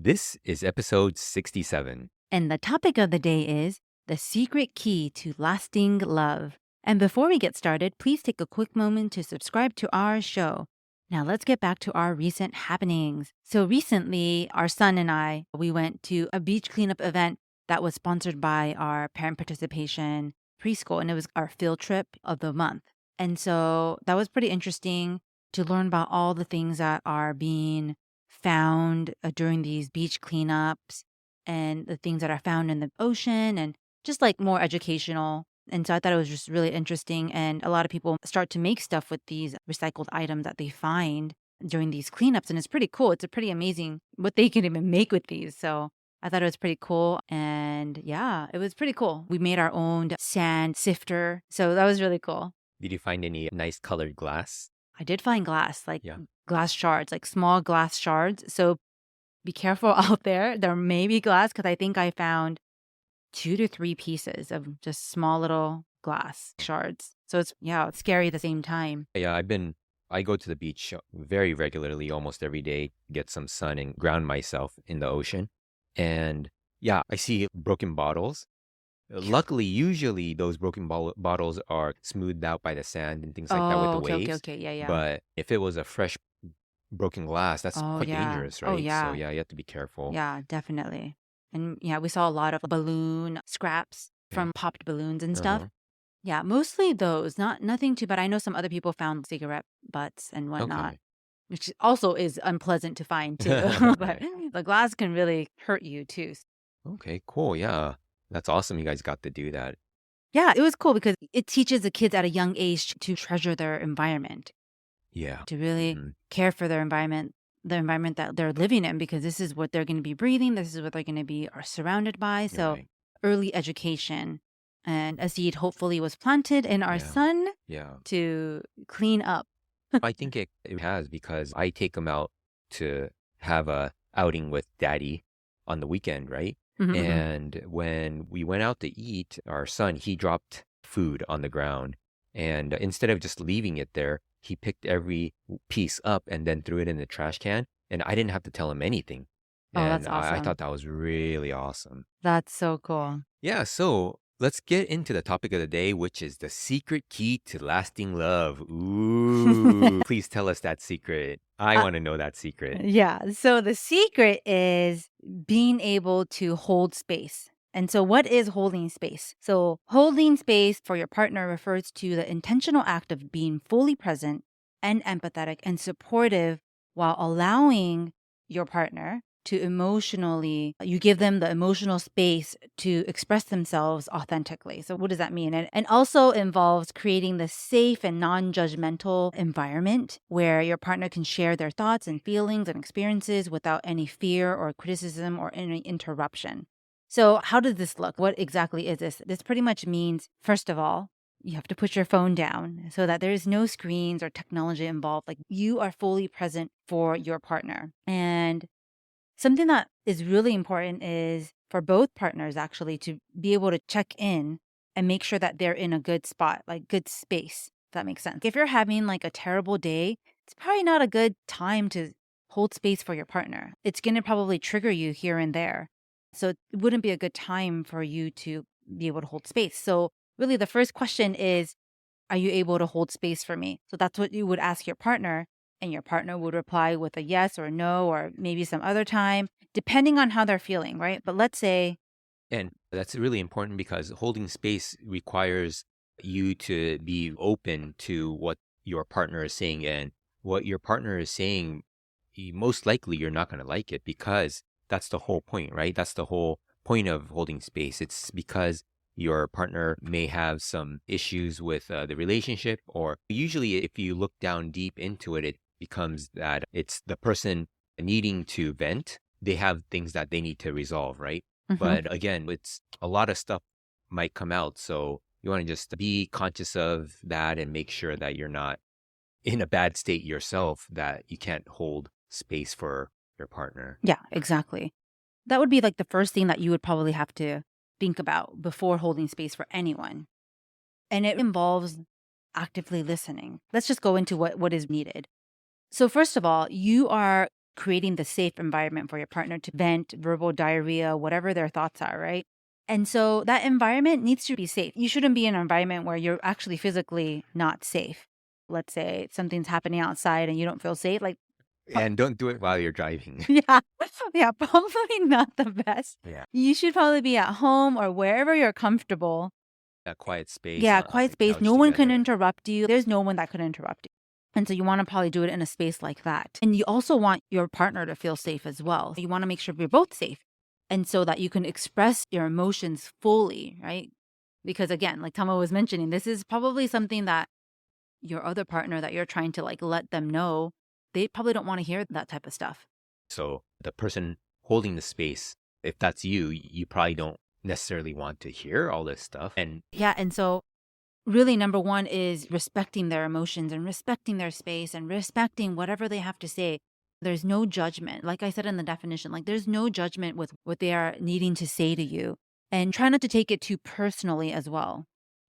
This is episode 67. And the topic of the day is the secret key to lasting love. And before we get started, please take a quick moment to subscribe to our show. Now let's get back to our recent happenings. So recently, our son and I, we went to a beach cleanup event that was sponsored by our parent participation preschool, and it was our field trip of the month. And so that was pretty interesting to learn about all the things that are being found during these beach cleanups and the things that are found in the ocean and just like more educational. And so I thought it was just really interesting. And a lot of people start to make stuff with these recycled items that they find during these cleanups. And it's pretty cool. It's a pretty amazing what they can even make with these. So I thought it was pretty cool. And yeah, it was pretty cool. We made our own sand sifter. So that was really cool. Did you find any nice colored glass? I did find glass, like Yeah. glass shards, like small glass shards. So be careful out there. There may be glass because I think I found 2 to 3 pieces of just small little glass shards. So it's scary at the same time. Yeah, I go to the beach very regularly, almost every day, get some sun and ground myself in the ocean. And yeah, I see broken bottles. Luckily, usually those broken bottles are smoothed out by the sand and things like that with the Okay, waves. okay. Yeah. But if it was a fresh broken glass, that's Oh, quite yeah. dangerous, Oh, right? So yeah. yeah, you have to be careful. Yeah, definitely. And yeah, we saw a lot of balloon scraps Yeah. from popped balloons and stuff. Uh-huh. Yeah, mostly those. Nothing too, but I know some other people found cigarette butts and whatnot, Okay. which also is unpleasant to find too. But Right. the glass can really hurt you too. Okay, cool. Yeah. That's awesome you guys got to do that. Yeah, it was cool because it teaches the kids at a young age to treasure their environment, Yeah. to really Mhm. care for their environment, the environment that they're living in, because this is what they're going to be breathing. This is what they're going to be are surrounded by. So Right. early education and a seed hopefully was planted in our Yeah. son Yeah. to clean up. I think it has because I take him out to have a outing with daddy on the weekend, right? Mhm, mhm. And when we went out to eat, our son, he dropped food on the ground. And instead of just leaving it there, he picked every piece up and then threw it in the trash can. And I didn't have to tell him anything. Oh, that's And I awesome. thought that was really awesome. That's so cool. Yeah, so let's get into the topic of the day, which is the secret key to lasting love. Ooh, please tell us that secret. I Uh, want to know that secret. yeah. So the secret is being able to hold space. And so, what is holding space? So, holding space for your partner refers to the intentional act of being fully present and empathetic and supportive while allowing your partner to you give them the emotional space to express themselves authentically. So, what does that mean? And also involves creating the safe and non judgmental environment where your partner can share their thoughts and feelings and experiences without any fear or criticism or any interruption. So, how does this look? What exactly is this? This pretty much means, first of all, you have to put your phone down so that there is no screens or technology involved. Like you are fully present for your partner. And something that is really important is for both partners actually to be able to check in and make sure that they're in a good spot, like good space. If that makes sense. If you're having like a terrible day, it's probably not a good time to hold space for your partner. It's going to probably trigger you here and there. So it wouldn't be a good time for you to be able to hold space. So really the first question is, are you able to hold space for me? So that's what you would ask your partner. And your partner would reply with a yes or no, or maybe some other time, depending on how they're feeling, right? But let's say, And that's really important because holding space requires you to be open to what your partner is saying. And what your partner is saying, most likely you're not going to like it because that's the whole point, right? That's the whole point of holding space. It's because your partner may have some issues with the relationship, or usually if you look down deep into it, it becomes that it's the person needing to vent. They have things that they need to resolve, right? Mhm. But again, it's a lot of stuff might come out. So you want to just be conscious of that and make sure that you're not in a bad state yourself, that you can't hold space for your partner. Yeah, exactly. That would be like the first thing that you would probably have to think about before holding space for anyone. And it involves actively listening. Let's just go into what is needed. So, first of all, you are creating the safe environment for your partner to vent, verbal diarrhea, whatever their thoughts are, right? And so that environment needs to be safe. You shouldn't be in an environment where you're actually physically not safe. Let's say something's happening outside and you don't feel safe. Like, And don't do it while you're driving. yeah, yeah, probably not the best. Yeah. You should probably be at home or wherever you're comfortable. A quiet space Yeah, on quiet the space. couch No one can together. interrupt you. There's no one that could interrupt you. And so you want to probably do it in a space like that. And you also want your partner to feel safe as well. You want to make sure you're both safe. And so that you can express your emotions fully, right? Because again, like Tama was mentioning, this is probably something that your other partner that you're trying to like let them know, they probably don't want to hear that type of stuff. So the person holding the space, if that's you, you probably don't necessarily want to hear all this stuff. And Yeah. And so really, number one is respecting their emotions and respecting their space and respecting whatever they have to say. There's no judgment. Like I said in the definition, like there's no judgment with what they are needing to say to you. And try not to take it too personally as well.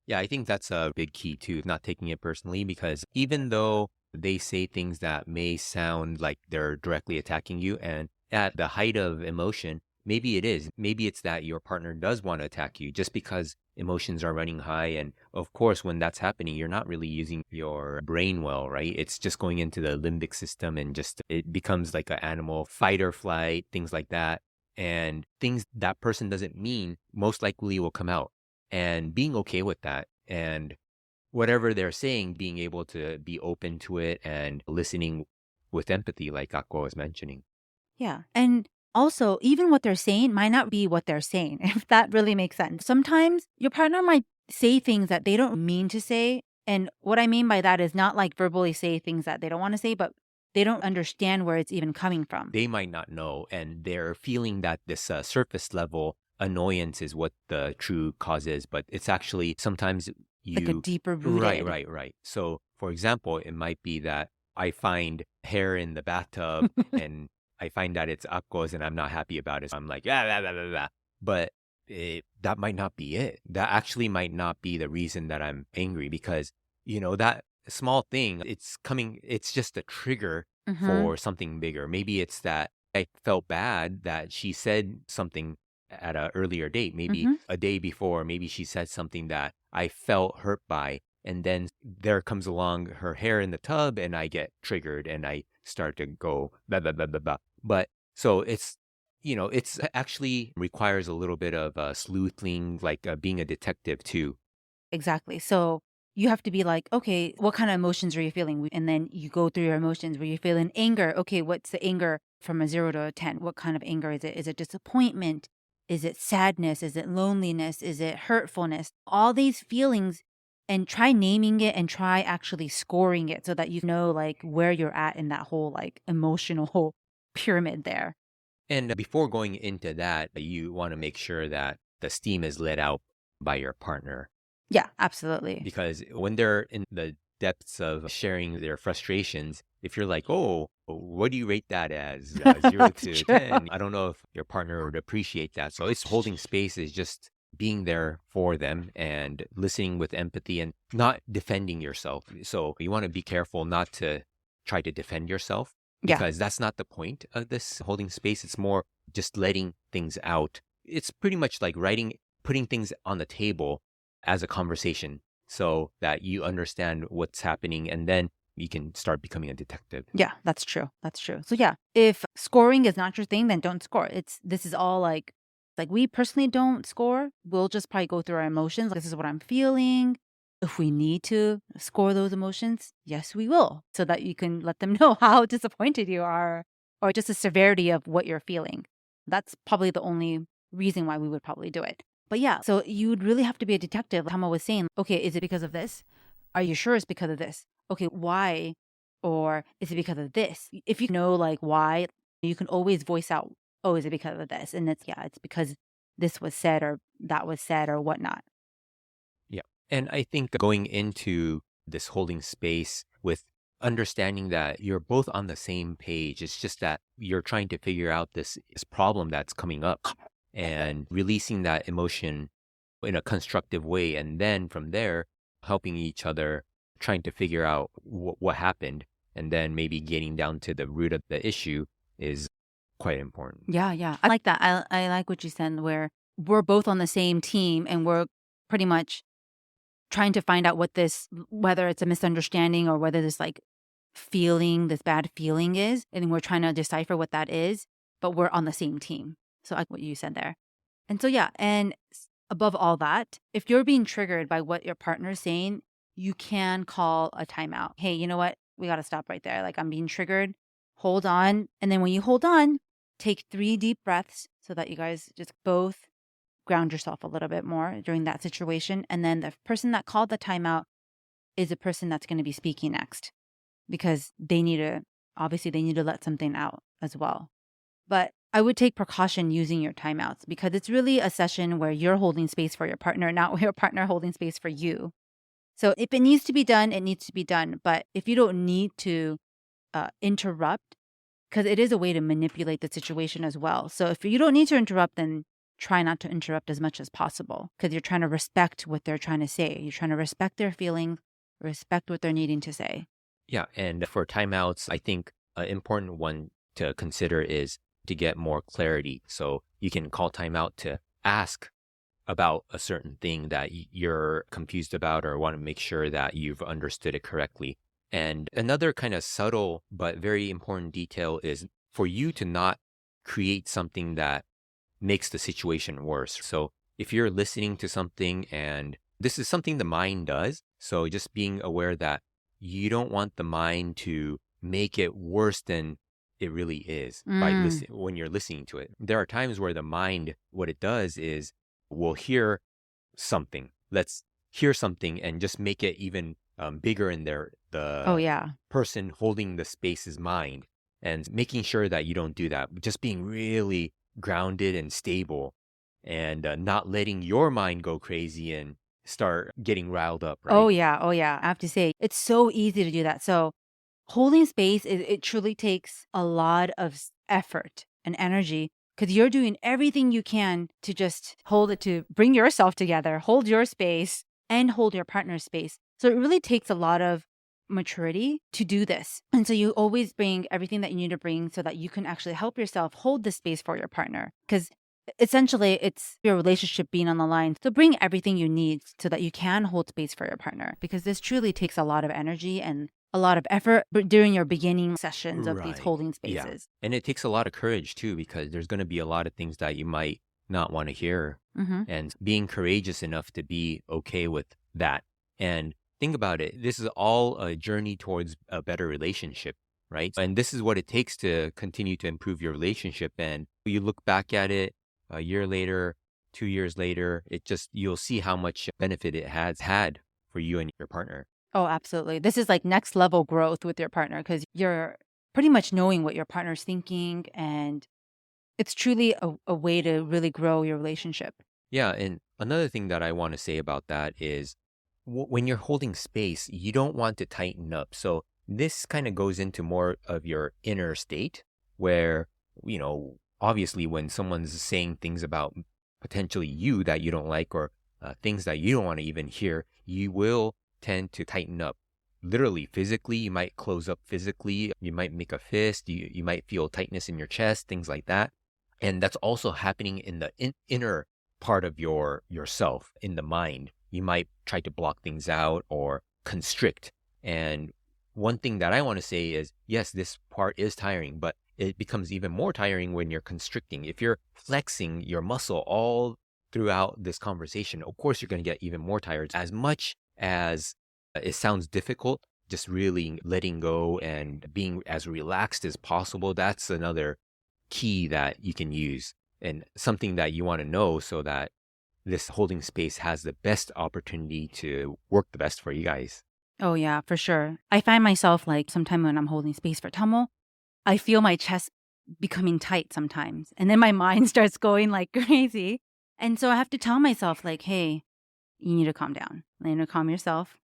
yeah, I think that's a big key too, not taking it personally, because even though they say things that may sound like they're directly attacking you, and at the height of emotion, maybe it is. Maybe it's that your partner does want to attack you just because emotions are running high. And of course, when that's happening, you're not really using your brain well, right? It's just going into the limbic system and just it becomes like an animal fight or flight, things like that. And things that person doesn't mean most likely will come out. And being okay with that, and whatever they're saying, being able to be open to it and listening with empathy, like Akko was mentioning. Yeah. And also, even what they're saying might not be what they're saying, if that really makes sense. Sometimes your partner might say things that they don't mean to say. And what I mean by that is not like verbally say things that they don't want to say, but they don't understand where it's even coming from. They might not know, and they're feeling that this surface level annoyance is what the true cause is, but it's actually sometimes Like a you. deeper Right, rooted. right, right. So, for example, it might be that I find hair in the bathtub and I find that it's Akko's and I'm not happy about it. So I'm like, yeah, blah, blah, blah, blah. But that might not be it. That actually might not be the reason that I'm angry because, that small thing, it's just a trigger Mm-hmm. for something bigger. Maybe it's that I felt bad that she said something at an earlier date, maybe Mm-hmm. a day before, maybe she said something that I felt hurt by. And then there comes along her hair in the tub and I get triggered and I start to go blah, blah, blah, blah, blah. But so it's actually requires a little bit of sleuthing, like being a detective too. Exactly. So you have to be like, okay, what kind of emotions are you feeling? And then you go through your emotions. Were you feeling anger? Okay, what's the anger from a 0 to 10? What kind of anger is it? Is it disappointment? Is it sadness? Is it loneliness? Is it hurtfulness? All these feelings, and try naming it and try actually scoring it so that you know like where you're at in that whole like emotional pyramid there. And before going into that, you want to make sure that the steam is let out by your partner. Yeah, absolutely. Because when they're in the depths of sharing their frustrations, if you're like, oh, what do you rate that as? 0 That's to true. 10? I don't know if your partner would appreciate that. So it's holding space is just being there for them and listening with empathy and not defending yourself. So you want to be careful not to try to defend yourself Yeah, because that's not the point of this holding space. It's more just letting things out. It's pretty much like putting things on the table as a conversation so that you understand what's happening and then you can start becoming a detective. yeah, that's true. That's true. So yeah, if scoring is not your thing, then don't score. This is all like we personally don't score. We'll just probably go through our emotions. This is what I'm feeling. If we need to score those emotions, yes, we will, so that you can let them know how disappointed you are or just the severity of what you're feeling. That's probably the only reason why we would probably do it. But yeah, so you would really have to be a detective. Hama was saying, okay, is it because of this? Are you sure it's because of this? Okay, why? Or is it because of this? If you know like why, you can always voice out, oh, is it because of this? And it's because this was said or that was said or whatnot. Yeah. And I think going into this holding space with understanding that you're both on the same page, it's just that you're trying to figure out this problem that's coming up and releasing that emotion in a constructive way. And then from there, helping each other, trying to figure out what happened, and then maybe getting down to the root of the issue is quite important. Yeah, yeah. I like that. I like what you said where we're both on the same team and we're pretty much trying to find out what this whether it's a misunderstanding or whether this like feeling, this bad feeling is, and we're trying to decipher what that is, but we're on the same team. So I like what you said there. And so yeah, and above all that, if you're being triggered by what your partner is saying, you can call a timeout. Hey, you know what? We got to stop right there. Like I'm being triggered. Hold on. And then when you hold on, take 3 deep breaths so that you guys just both ground yourself a little bit more during that situation. And then the person that called the timeout is the person that's going to be speaking next because obviously, they need to let something out as well. But I would take precaution using your timeouts because it's really a session where you're holding space for your partner, not your partner holding space for you. So if it needs to be done, it needs to be done. But if you don't need to interrupt, because it is a way to manipulate the situation as well. So if you don't need to interrupt, then try not to interrupt as much as possible because you're trying to respect what they're trying to say. You're trying to respect their feelings, respect what they're needing to say. Yeah. And for timeouts, I think an important one to consider is to get more clarity. So you can call timeout to ask about a certain thing that you're confused about or want to make sure that you've understood it correctly. And another kind of subtle but very important detail is for you to not create something that makes the situation worse. So if you're listening to something and this is something the mind does, so just being aware that you don't want the mind to make it worse than it really is by when you're listening to it. There are times where the mind, what it does is will hear something. Let's hear something and just make it even bigger in Oh, the yeah. person holding the space's mind, and making sure that you don't do that. Just being really grounded and stable, and not letting your mind go crazy and start getting riled up, Oh, right? yeah. Oh, yeah. I have to say, it's so easy to do that. So holding space, it truly takes a lot of effort and energy because you're doing everything you can to just hold it, to bring yourself together, hold your space, and hold your partner's space. So it really takes a lot of maturity to do this. And so you always bring everything that you need to bring so that you can actually help yourself hold the space for your partner. Because essentially, it's your relationship being on the line. So bring everything you need so that you can hold space for your partner because this truly takes a lot of energy and a lot of effort during your beginning sessions of these Right. holding Yeah. spaces. And it takes a lot of courage too, because there's going to be a lot of things that you might not want to hear. Hmm. And being courageous enough to be okay with that. And think about it. This is all a journey towards a better relationship, right? And this is what it takes to continue to improve your relationship. And you look back at it a year later, 2 years later, you'll see how much benefit it has had for you and your partner. Oh, absolutely. This is like next level growth with your partner because you're pretty much knowing what your partner's thinking. And it's truly a way to really grow your relationship. Yeah, and another thing that I want to say about that is when you're holding space, you don't want to tighten up. So this kind of goes into more of your inner state where, obviously when someone's saying things about potentially you that you don't like or things that you don't want to even hear, you will tend to tighten up. Literally, physically, you might close up physically, you might make a fist, you might feel tightness in your chest, things like that. And that's also happening in the inner part of yourself, in the mind. You might try to block things out or constrict. And one thing that I want to say is, yes, this part is tiring, but it becomes even more tiring when you're constricting. If you're flexing your muscle all throughout this conversation, of course, you're going to get even more tired. As much as it sounds difficult, just really letting go and being as relaxed as possible, that's another key that you can use and something that you want to know so that this holding space has the best opportunity to work the best for you guys. Oh, yeah, for sure. I find myself like sometime when I'm holding space for Tamo, I feel my chest becoming tight sometimes. And then my mind starts going like crazy. And so I have to tell myself, like, hey, you need to calm down. You need to calm yourself.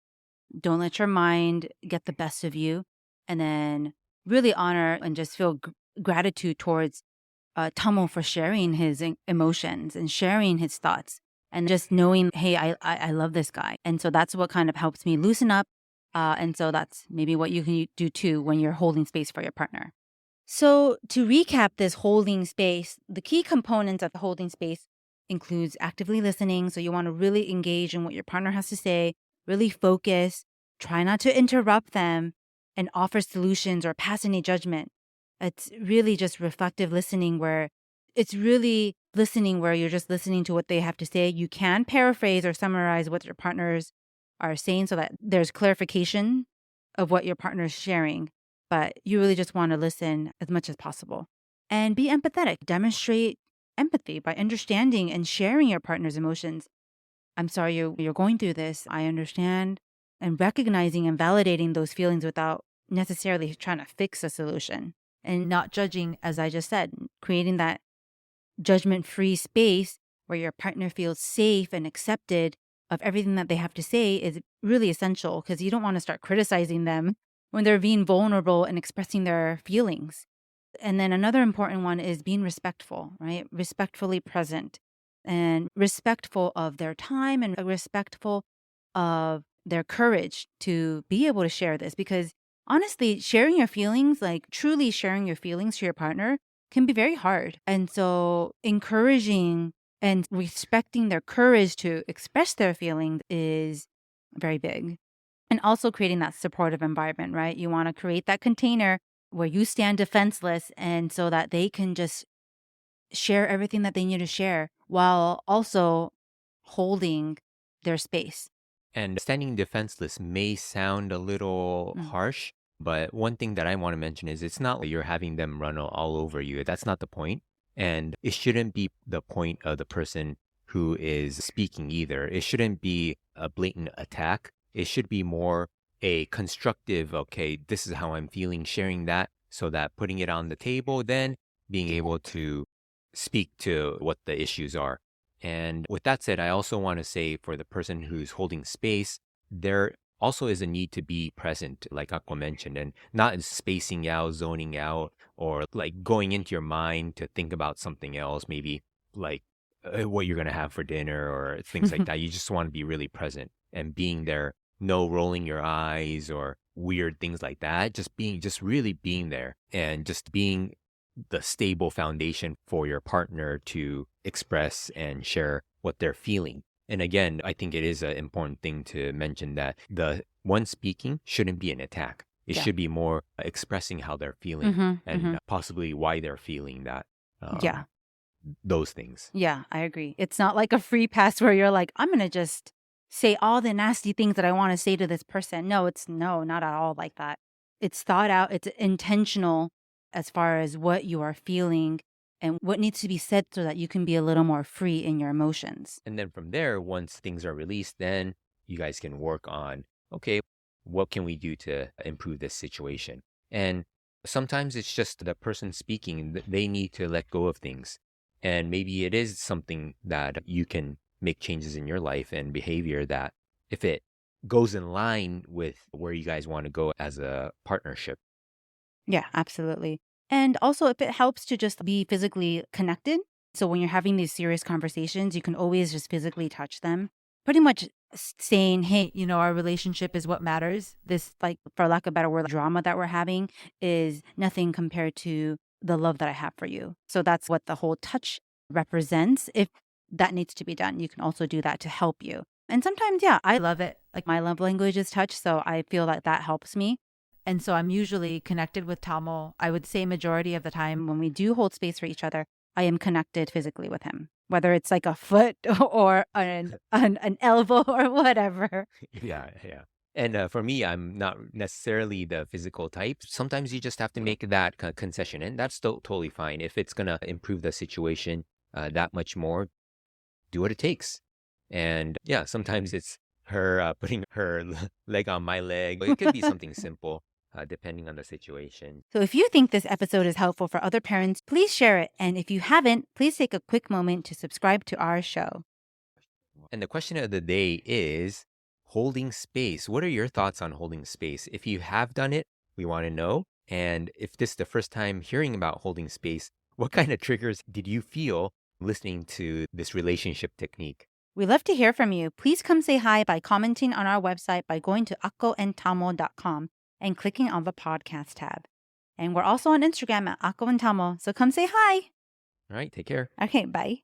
Don't let your mind get the best of you. And then really honor and just feel gratitude towards Tamo for sharing his emotions and sharing his thoughts and just knowing, hey, I love this guy. And so that's what kind of helps me loosen up. And so that's maybe what you can do too when you're holding space for your partner. So, to recap this holding space, the key components of holding space includes actively listening. So, you want to really engage in what your partner has to say, really focus, try not to interrupt them, and offer solutions or pass any judgment. It's really just reflective listening where it's really listening where you're just listening to what they have to say. You can paraphrase or summarize what your partners are saying so that there's clarification of what your partner is sharing, but you really just want to listen as much as possible and be empathetic. Demonstrate empathy by understanding and sharing your partner's emotions. I'm sorry you're going through this. I understand. And recognizing and validating those feelings without necessarily trying to fix a solution and not judging, as I just said, creating that judgment free space where your partner feels safe and accepted of everything that they have to say is really essential because you don't want to start criticizing them when they're being vulnerable and expressing their feelings. And then another important one is being respectful, right? Respectfully present and respectful of their time and respectful of their courage to be able to share this. Because honestly, sharing your feelings, like truly sharing your feelings to your partner, can be very hard. And so encouraging and respecting their courage to express their feelings is very big. And also creating that supportive environment, right? You want to create that container where you stand defenseless and so that they can just share everything that they need to share while also holding their space. And standing defenseless may sound a little Mm. harsh, but one thing that I want to mention is it's not like you're having them run all over you. That's not the point. And it shouldn't be the point of the person who is speaking either. It shouldn't be a blatant attack. It should be more a constructive, okay, this is how I'm feeling, sharing that so that putting it on the table, then being able to speak to what the issues are. And with that said, I also want to say for the person who's holding space, there also is a need to be present, like Aqua mentioned, and not spacing out, zoning out, or like going into your mind to think about something else, maybe like what you're going to have for dinner or things like that. You just want to be really present and being there, no rolling your eyes or weird things like that. Just really being there and just being the stable foundation for your partner to express and share what they're feeling. And again, I think it is an important thing to mention that the one speaking shouldn't be an attack. It Yeah. should be more expressing how they're feeling and possibly why they're feeling that. Yeah. Those things. Yeah, I agree. It's not like a free pass where you're like, I'm going to just say all the nasty things that I want to say to this person. No, not at all like that. It's thought out, it's intentional as far as what you are feeling and what needs to be said so that you can be a little more free in your emotions. And then from there, once things are released, then you guys can work on, okay, what can we do to improve this situation? And sometimes it's just the person speaking, they need to let go of things. And maybe it is something that you can make changes in your life and behavior that if it goes in line with where you guys want to go as a partnership. Yeah, absolutely. And also, if it helps to just be physically connected. So when you're having these serious conversations, you can always just physically touch them. Pretty much saying, hey, our relationship is what matters. This, like, for lack of a better word, drama that we're having is nothing compared to the love that I have for you. So that's what the whole touch represents. If that needs to be done, you can also do that to help you. And sometimes, yeah, I love it. Like, my love language is touch. So I feel like that helps me. And so I'm usually connected with Tamo. I would say majority of the time when we do hold space for each other, I am connected physically with him, whether it's like a foot or an elbow or whatever. Yeah, yeah. And for me, I'm not necessarily the physical type. Sometimes you just have to make that concession, and that's still totally fine. If it's gonna improve the situation that much more, do what it takes. And yeah, sometimes it's her putting her leg on my leg. It could be something simple, depending on the situation. So if you think this episode is helpful for other parents, please share it. And if you haven't, please take a quick moment to subscribe to our show. And the question of the day is holding space. What are your thoughts on holding space? If you have done it, we want to know. And if this is the first time hearing about holding space, what kind of triggers did you feel listening to this relationship technique? We love to hear from you. Please come say hi by commenting on our website by going to akkoandtamo.com and clicking on the podcast tab. And we're also on Instagram at Akko and Tamo. So come say hi. All right. Take care. Okay, bye.